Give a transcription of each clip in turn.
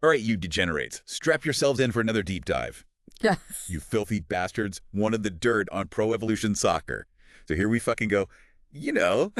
All right, you degenerates, strap yourselves in for another deep dive. Yes. You filthy bastards wanted the dirt on Pro Evolution Soccer. So here we fucking go. You know,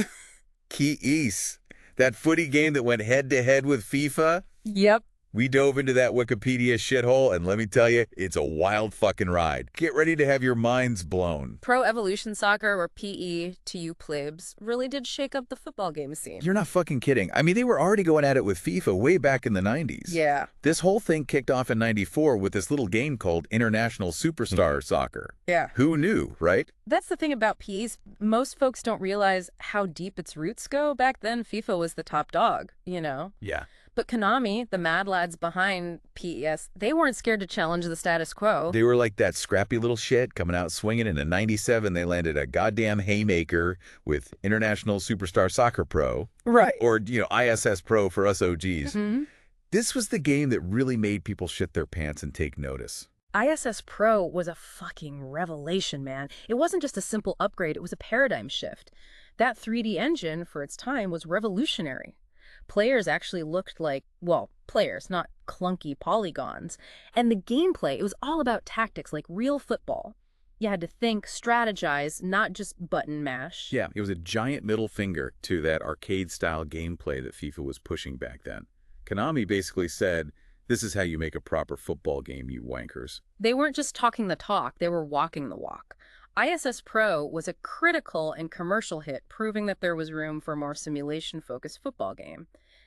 Key East, that footy game that went head-to-head with FIFA. Yep. We dove into that Wikipedia shithole, and let me tell you, it's a wild fucking ride. Get ready to have your minds blown. Pro Evolution Soccer, or PE to you plebs, really did shake up the football game scene. You're not fucking kidding. I mean, they were already going at it with FIFA way back in the 90s. Yeah. This whole thing kicked off in 94 with this little game called International Superstar Soccer. Yeah. Who knew, right? That's the thing about PEs. Most folks don't realize how deep its roots go. Back then, FIFA was the top dog, you know? Yeah. But Konami, the mad lads behind PES, they weren't scared to challenge the status quo. They were like that scrappy little shit coming out swinging, and in 97 they landed a goddamn haymaker with International Superstar Soccer Pro. Right. Or, you know, ISS Pro for us OGs. Mm-hmm. This was the game that really made people shit their pants and take notice. ISS Pro was a fucking revelation, man. It wasn't just a simple upgrade, it was a paradigm shift. That 3D engine, for its time, was revolutionary. Players actually looked like, well, players, not clunky polygons. And the gameplay, it was all about tactics, like real football. You had to think, strategize, not just button mash. Yeah, it was a giant middle finger to that arcade-style gameplay that FIFA was pushing back then. Konami basically said, this is how you make a proper football game, you wankers. They weren't just talking the talk, they were walking the walk. ISS Pro was a critical and commercial hit, proving that there was room for a more simulation-focused football game.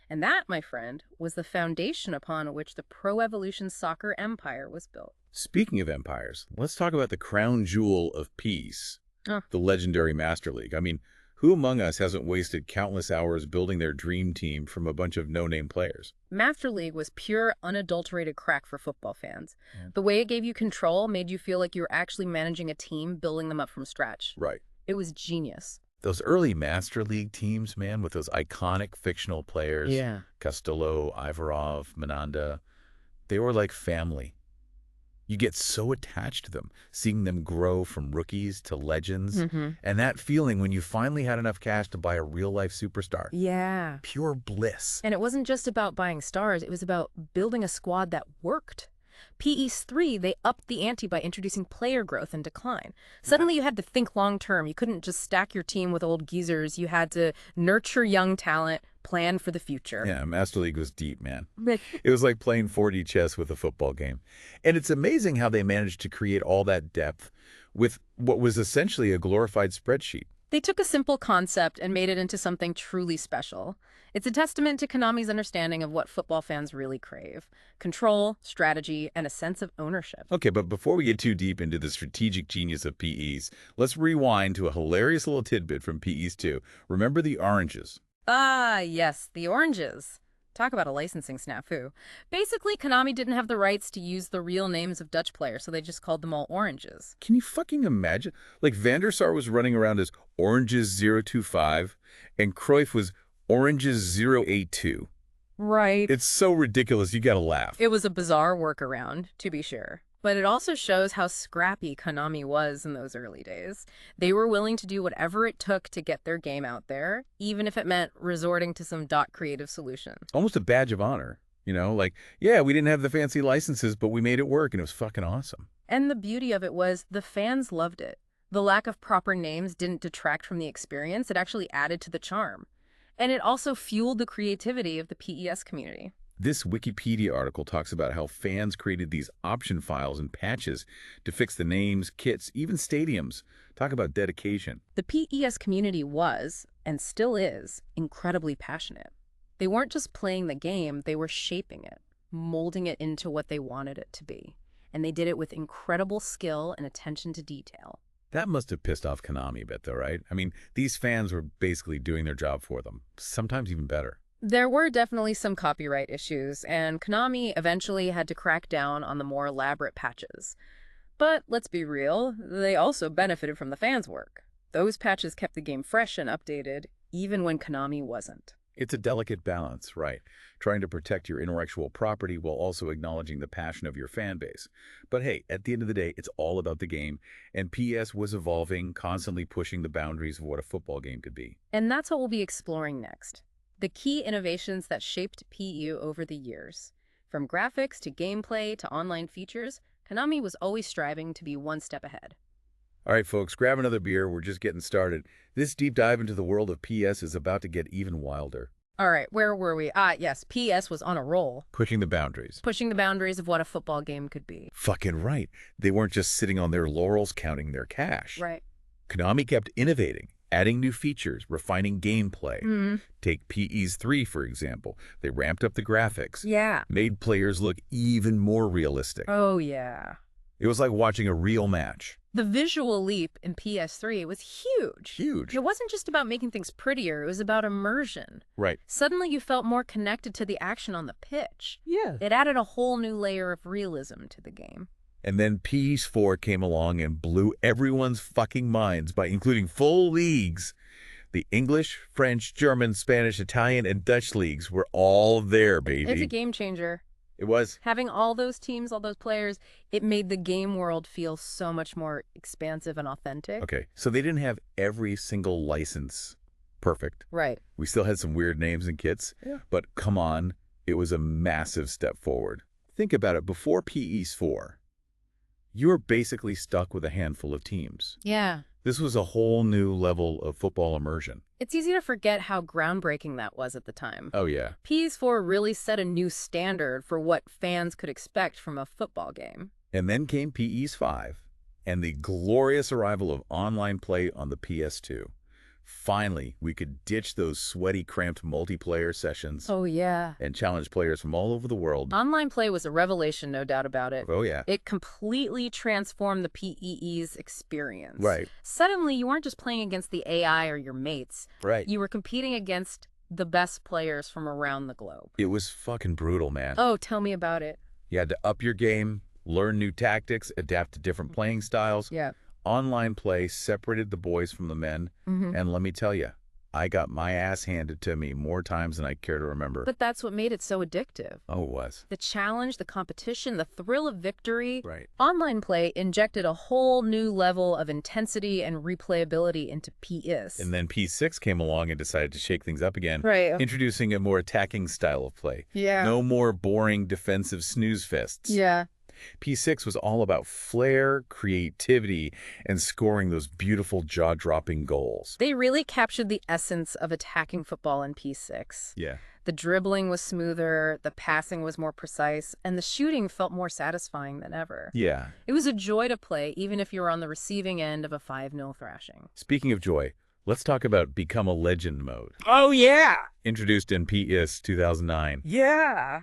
And that, my friend, was the foundation upon which the Pro Evolution Soccer empire was built. Speaking of empires, let's talk about the crown jewel of peace, the legendary Master League. I mean, who among us hasn't wasted countless hours building their dream team from a bunch of no-name players? Master League was pure, unadulterated crack for football fans. Yeah. The way it gave you control made you feel like you were actually managing a team, building them up from scratch. Right. It was genius. Those early Master League teams, man, with those iconic fictional players, yeah. Costello, Ivarov, Menanda, they were like family. You get so attached to them, seeing them grow from rookies to legends, and that feeling when you finally had enough cash to buy a real-life superstar. Yeah. Pure bliss. And it wasn't just about buying stars, it was about building a squad that worked. PES 3, they upped the ante by introducing player growth and decline. Suddenly you had to think long-term. You couldn't just stack your team with old geezers. You had to nurture young talent, plan for the future. Yeah, Master League was deep, man. It was like playing 4D chess with a football game. And it's amazing how they managed to create all that depth with what was essentially a glorified spreadsheet. They took a simple concept and made it into something truly special. It's a testament to Konami's understanding of what football fans really crave: control, strategy, and a sense of ownership. Okay, but before we get too deep into the strategic genius of PEs, let's rewind to a hilarious little tidbit from PEs 2. Remember the oranges? Ah, yes, the oranges. Talk about a licensing snafu. Basically, Konami didn't have the rights to use the real names of Dutch players, so they just called them all oranges. Can you fucking imagine? Like, Van der Sar was running around as Oranges 025, and Cruyff was Oranges 082. Right. It's so ridiculous, you gotta laugh. It was a bizarre workaround, to be sure. But it also shows how scrappy Konami was in those early days. They were willing to do whatever it took to get their game out there, even if it meant resorting to some creative solution. Almost a badge of honor, you know? Like, yeah, we didn't have the fancy licenses, but we made it work, and it was fucking awesome. And the beauty of it was the fans loved it. The lack of proper names didn't detract from the experience. It actually added to the charm. And it also fueled the creativity of the PES community. This Wikipedia article talks about how fans created these option files and patches to fix the names, kits, even stadiums. Talk about dedication. The PES community was, and still is, incredibly passionate. They weren't just playing the game, they were shaping it, molding it into what they wanted it to be. And they did it with incredible skill and attention to detail. That must have pissed off Konami a bit, though, right? I mean, these fans were basically doing their job for them, sometimes even better. There were definitely some copyright issues, and Konami eventually had to crack down on the more elaborate patches. But let's be real, they also benefited from the fans' work. Those patches kept the game fresh and updated, even when Konami wasn't. It's a delicate balance, right? Trying to protect your intellectual property while also acknowledging the passion of your fan base. But hey, at the end of the day, it's all about the game, and PS was evolving, constantly pushing the boundaries of what a football game could be. And that's what we'll be exploring next. The key innovations that shaped PU over the years. From graphics to gameplay to online features, Konami was always striving to be one step ahead. All right, folks, grab another beer. We're just getting started. This deep dive into the world of PS is about to get even wilder. All right, where were we? Yes, PS was on a roll, Pushing the boundaries. pushing the boundaries of what a football game could be. Fucking right. They weren't just sitting on their laurels counting their cash. Right. Konami kept innovating, adding new features, refining gameplay. Mm-hmm. Take PES 3, for example. They ramped up the graphics, Yeah. made players look even more realistic. Oh, yeah. It was like watching a real match. The visual leap in PS3 was huge. Huge. It wasn't just about making things prettier, it was about immersion. Right. Suddenly you felt more connected to the action on the pitch. Yeah. It added a whole new layer of realism to the game. And then PES 4 came along and blew everyone's fucking minds by including full leagues. The English, French, German, Spanish, Italian, and Dutch leagues were all there, baby. It's a game changer. It was. Having all those teams, all those players, it made the game world feel so much more expansive and authentic. Okay, so they didn't have every single license perfect. Right. We still had some weird names and kits, but come on, it was a massive step forward. Think about it, before PES 4, you were basically stuck with a handful of teams. Yeah. This was a whole new level of football immersion. It's easy to forget how groundbreaking that was at the time. Oh, yeah. PS4 really set a new standard for what fans could expect from a football game. And then came PES 5 and the glorious arrival of online play on the PS2. Finally, we could ditch those sweaty, cramped multiplayer sessions Oh, yeah. and challenge players from all over the world. Online play was a revelation, no doubt about it. Oh, yeah. It completely transformed the PEE's experience. Right. Suddenly, you weren't just playing against the AI or your mates. Right. You were competing against the best players from around the globe. It was fucking brutal, man. Oh, tell me about it. You had to up your game, learn new tactics, adapt to different playing styles. Yeah. Online play separated the boys from the men, and let me tell you, I got my ass handed to me more times than I care to remember. But that's what made it so addictive. Oh, it was. The challenge, the competition, the thrill of victory. Right. Online play injected a whole new level of intensity and replayability into PES. And then P6 came along and decided to shake things up again, Right. introducing a more attacking style of play. Yeah. No more boring defensive snooze fests. Yeah. P6 was all about flair, creativity, and scoring those beautiful jaw-dropping goals. They really captured the essence of attacking football in P6. Yeah. The dribbling was smoother, the passing was more precise, and the shooting felt more satisfying than ever. Yeah. It was a joy to play, even if you were on the receiving end of a 5-0 thrashing. Speaking of joy, let's talk about Become a Legend mode. Oh, yeah! Introduced in PES 2009. Yeah!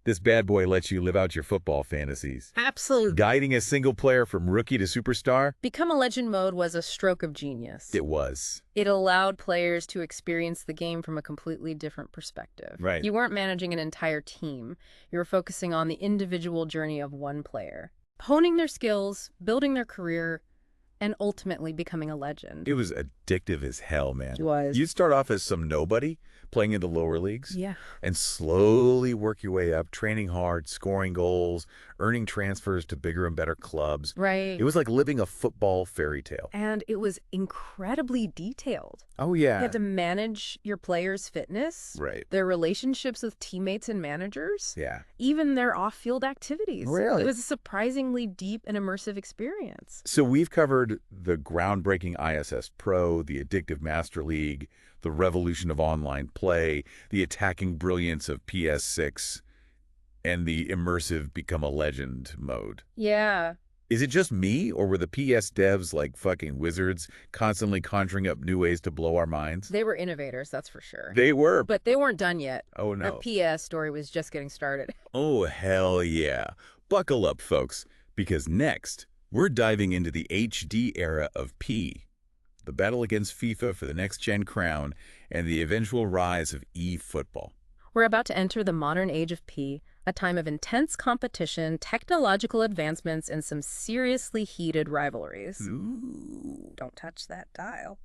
This bad boy lets you live out your football fantasies. Absolutely. Guiding a single player from rookie to superstar? Become a Legend mode was a stroke of genius. It was. It allowed players to experience the game from a completely different perspective. Right. You weren't managing an entire team. You were focusing on the individual journey of one player, honing their skills, building their career, and ultimately becoming a legend. It was addictive as hell, man. It was. You'd start off as some nobody playing in the lower leagues. Yeah. And slowly work your way up, training hard, scoring goals, earning transfers to bigger and better clubs. Right. It was like living a football fairy tale. And it was incredibly detailed. Oh, You yeah. had to manage your players' fitness, Right. their relationships with teammates and managers, Yeah. even their off-field activities. Really? It was a surprisingly deep and immersive experience. So we've covered the groundbreaking ISS Pro, the addictive Master League, the revolution of online play, the attacking brilliance of PS6, and the immersive Become a Legend mode. Yeah. Is it just me, or were the PS devs like fucking wizards, constantly conjuring up new ways to blow our minds? They were innovators, that's for sure. They were. But they weren't done yet. Oh, no. Our PS story was just getting started. Oh, hell yeah. Buckle up, folks, because next, we're diving into the HD era of P, the battle against FIFA for the next-gen crown, and the eventual rise of eFootball. We're about to enter the modern age of P, a time of intense competition, technological advancements, and some seriously heated rivalries. Ooh. Don't touch that dial.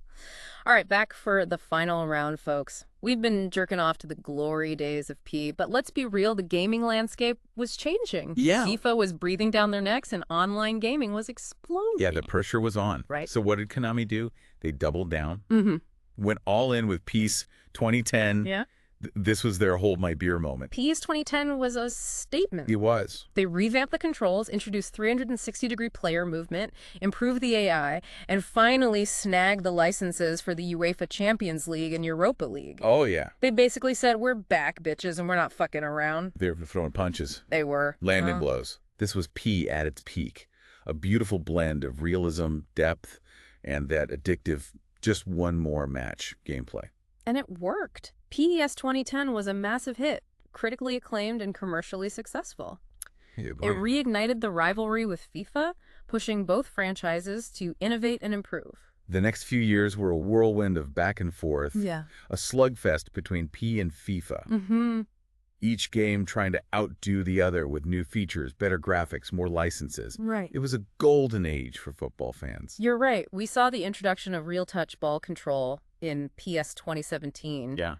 All right, back for the final round, folks. We've been jerking off to the glory days of P, but let's be real, the gaming landscape was changing. Yeah. FIFA was breathing down their necks, and online gaming was exploding. Yeah, the pressure was on. Right. So what did Konami do? They doubled down, Mm-hmm. went all in with Peace 2010. Yeah. This was their hold my beer moment. PES 2010 was a statement. It was. They revamped the controls, introduced 360-degree player movement, improved the AI, and finally snagged the licenses for the UEFA Champions League and Europa League. Oh, yeah. They basically said, we're back, bitches, and we're not fucking around. They were throwing punches. They were. Landing blows. This was P at its peak. A beautiful blend of realism, depth, and that addictive, just one more match gameplay. And it worked. PES 2010 was a massive hit, critically acclaimed and commercially successful. It reignited the rivalry with FIFA, pushing both franchises to innovate and improve. The next few years were a whirlwind of back and forth, a slugfest between P and FIFA. Each game trying to outdo the other with new features, better graphics, more licenses. Right. It was a golden age for football fans. You're right. We saw the introduction of real touch ball control in PS 2017. Yeah.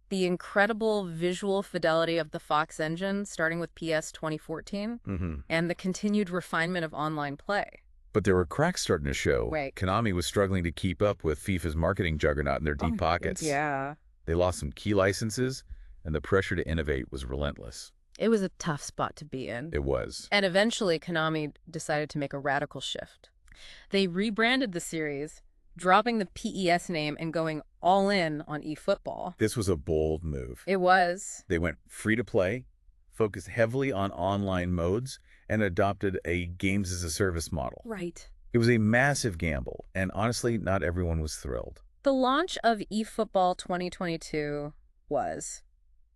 The incredible visual fidelity of the Fox engine, starting with PS 2014, and the continued refinement of online play. But there were cracks starting to show. Right. Konami was struggling to keep up with FIFA's marketing juggernaut in their deep pockets. Yeah. They lost some key licenses, and the pressure to innovate was relentless. It was a tough spot to be in. It was. And eventually, Konami decided to make a radical shift. They rebranded the series, dropping the PES name and going all in on eFootball. This was a bold move. It was. They went free-to-play, focused heavily on online modes, and adopted a games-as-a-service model. Right. It was a massive gamble, and honestly, not everyone was thrilled. The launch of eFootball 2022 was,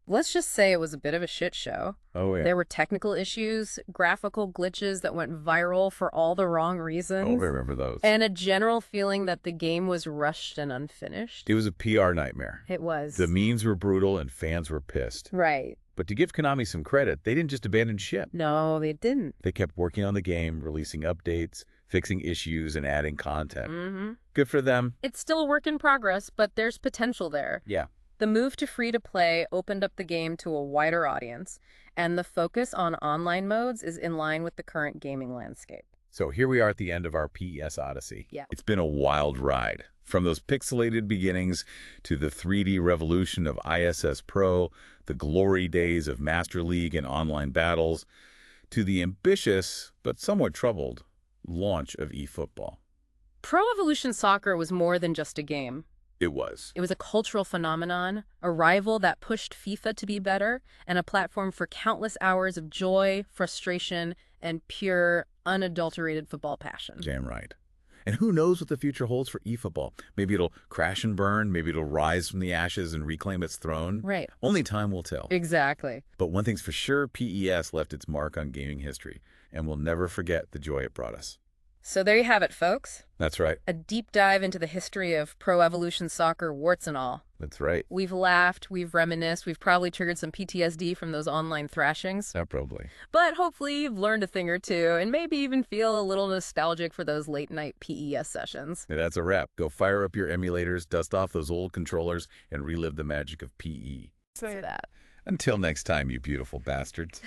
let's just say, it was a bit of a shit show. Oh, yeah. There were technical issues, graphical glitches that went viral for all the wrong reasons. Oh, I remember those. And a general feeling that the game was rushed and unfinished. It was a PR nightmare. It was. The memes were brutal and fans were pissed. Right. But to give Konami some credit, they didn't just abandon ship. No, they didn't. They kept working on the game, releasing updates, fixing issues, and adding content. Good for them. It's still a work in progress, but there's potential there. Yeah. The move to free-to-play opened up the game to a wider audience, and the focus on online modes is in line with the current gaming landscape. So here we are at the end of our PES Odyssey. Yeah. It's been a wild ride. From those pixelated beginnings to the 3D revolution of ISS Pro, the glory days of Master League and online battles, to the ambitious but somewhat troubled launch of eFootball. Pro Evolution Soccer was more than just a game. It was. It was a cultural phenomenon, a rival that pushed FIFA to be better, and a platform for countless hours of joy, frustration, and pure, unadulterated football passion. Damn right. And who knows what the future holds for eFootball? Maybe it'll crash and burn. Maybe it'll rise from the ashes and reclaim its throne. Right. Only time will tell. Exactly. But one thing's for sure, PES left its mark on gaming history, and we'll never forget the joy it brought us. So there you have it, folks. That's right. A deep dive into the history of Pro Evolution Soccer, warts and all. That's right. We've laughed, we've reminisced, we've probably triggered some PTSD from those online thrashings. Yeah, probably. But hopefully you've learned a thing or two and maybe even feel a little nostalgic for those late-night PES sessions. Yeah, that's a wrap. Go fire up your emulators, dust off those old controllers, and relive the magic of PE. Say that. Until next time, you beautiful bastards.